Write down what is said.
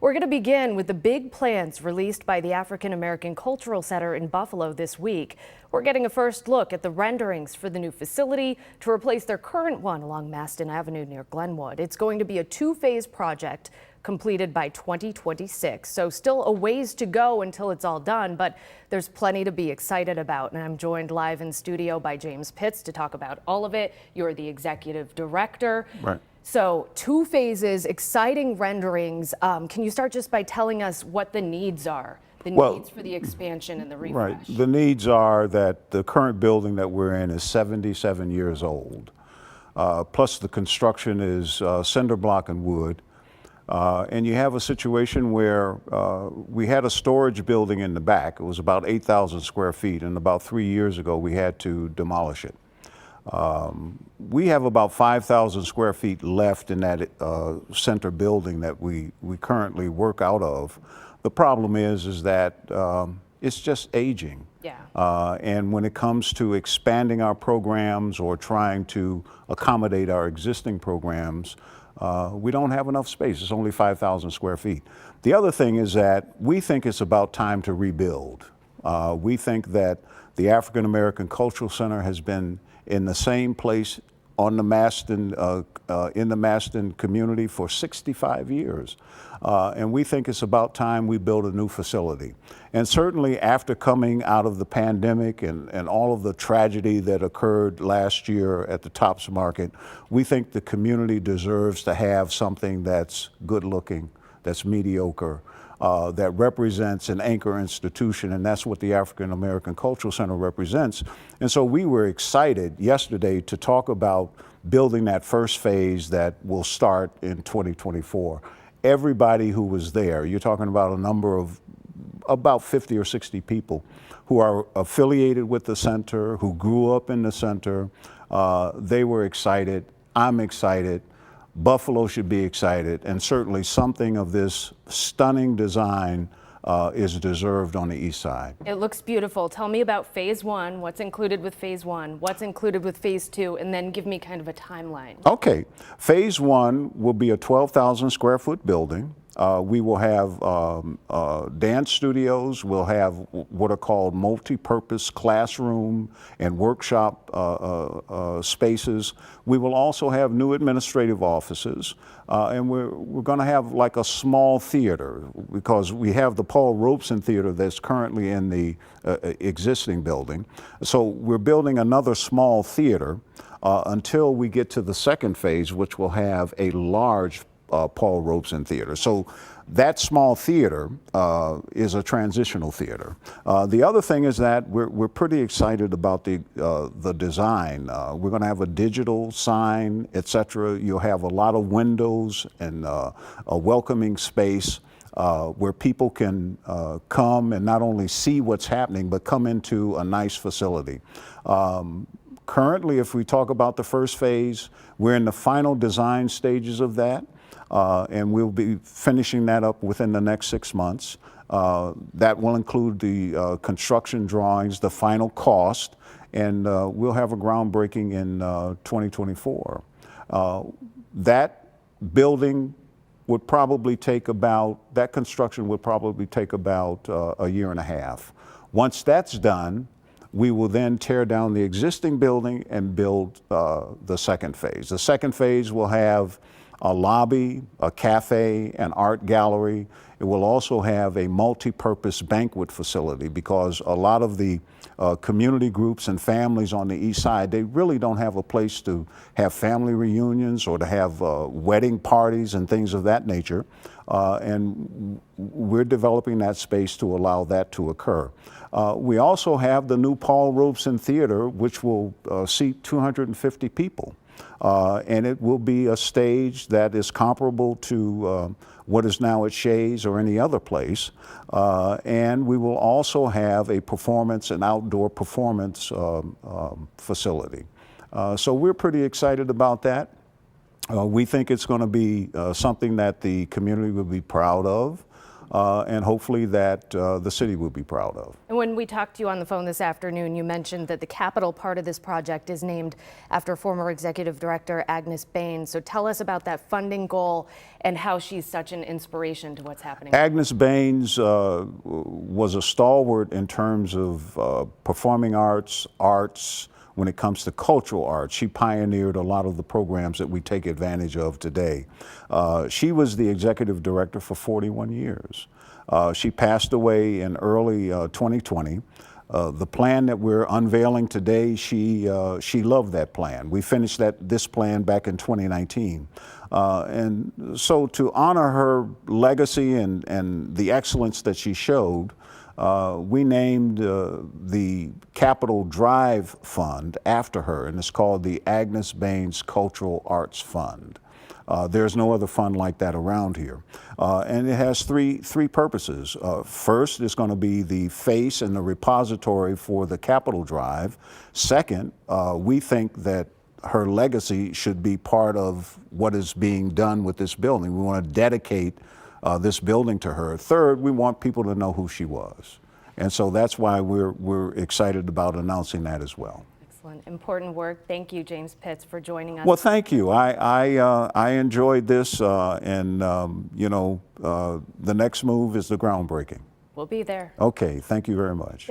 We're going to begin with the big plans released by the African American Cultural Center in Buffalo this week. We're getting a first look at the renderings for the new facility to replace their current one along Maston Avenue near Glenwood. It's going to be a two-phase project completed by 2026. So still a ways to go until it's all done, but there's plenty to be excited about. And I'm joined live in studio by James Pitts to talk about all of it. You're the executive director. Right. So two phases, exciting renderings. Can you start just by telling us what the needs are? The needs for the expansion and the refresh. Right. The needs are that the current building that we're in is 77 years old. Plus the construction is cinder block and wood. And you have a situation where we had a storage building in the back. It was about 8,000 square feet, and about 3 years ago we had to demolish it. We have about 5,000 square feet left in that center building that we currently work out of. The problem is that it's just aging. Yeah. And when it comes to expanding our programs or trying to accommodate our existing programs, we don't have enough space. It's only 5,000 square feet. The other thing is that we think it's about time to rebuild. We think that the African American Cultural Center has been in the same place on the Maston, in the Maston community for 65 years. And we think it's about time we build a new facility. And certainly after coming out of the pandemic and all of the tragedy that occurred last year at the Tops Market, we think the community deserves to have something that's good looking, that's mediocre, that represents an anchor institution, and that's what the African American Cultural Center represents. And so we were excited yesterday to talk about building that first phase that will start in 2024. Everybody who was there, you're talking about a number of about 50 or 60 people who are affiliated with the center, who grew up in the center. They were excited. I'm excited. Buffalo should be excited, and certainly something of this stunning design is deserved on the east side. It looks beautiful. Tell me about phase one, what's included with phase one, what's included with phase two, and then give me kind of a timeline. Okay, phase one will be a 12,000 square foot building. We will have dance studios. We'll have what are called multi-purpose classroom and workshop spaces. We will also have new administrative offices. And we're going to have like a small theater, because we have the Paul Robeson Theater that's currently in the existing building. So we're building another small theater until we get to the second phase, which will have a large Paul Robeson Theater. So that small theater is a transitional theater. The other thing is that we're pretty excited about the design. We're going to have a digital sign, etc. You'll have a lot of windows and a welcoming space where people can come and not only see what's happening, but come into a nice facility. Currently, if we talk about the first phase, we're in the final design stages of that. And we'll be finishing that up within the next 6 months. That will include the construction drawings, the final cost, and we'll have a groundbreaking in 2024. That building would probably take about, that construction would probably take about a year and a half. Once that's done, we will then tear down the existing building and build the second phase. The second phase will have a lobby, a cafe, an art gallery. It will also have a multi-purpose banquet facility, because a lot of the community groups and families on the east side, they really don't have a place to have family reunions or to have wedding parties and things of that nature. And we're developing that space to allow that to occur. We also have the new Paul Robeson Theater, which will seat 250 people. And it will be a stage that is comparable to what is now at Shays or any other place. And we will also have a performance and outdoor performance facility. So we're pretty excited about that. We think it's going to be something that the community will be proud of. and hopefully that the city will be proud of. And when we talked to you on the phone this afternoon, you mentioned that the capital part of this project is named after former executive director Agnes Bain. So tell us about that funding goal and how she's such an inspiration to what's happening. Agnes Baines was a stalwart in terms of performing arts, when it comes to cultural arts. She pioneered a lot of the programs that we take advantage of today. She was the executive director for 41 years. She passed away in early 2020. The plan that we're unveiling today, she loved that plan. We finished this plan back in 2019. And so to honor her legacy and the excellence that she showed, we named the Capitol Drive Fund after her, and it's called the Agnes Baines Cultural Arts Fund. There's no other fund like that around here. And it has three purposes. First, it's going to be the face and the repository for the Capitol Drive. Second, we think that her legacy should be part of what is being done with this building. We want to dedicate this building to her. Third, we want people to know who she was. And so that's why we're excited about announcing that as well. Excellent. Important work. Thank you, James Pitts, for joining us. Well, thank you. I enjoyed this, and you know, the next move is the groundbreaking. We'll be there. Okay, thank you very much.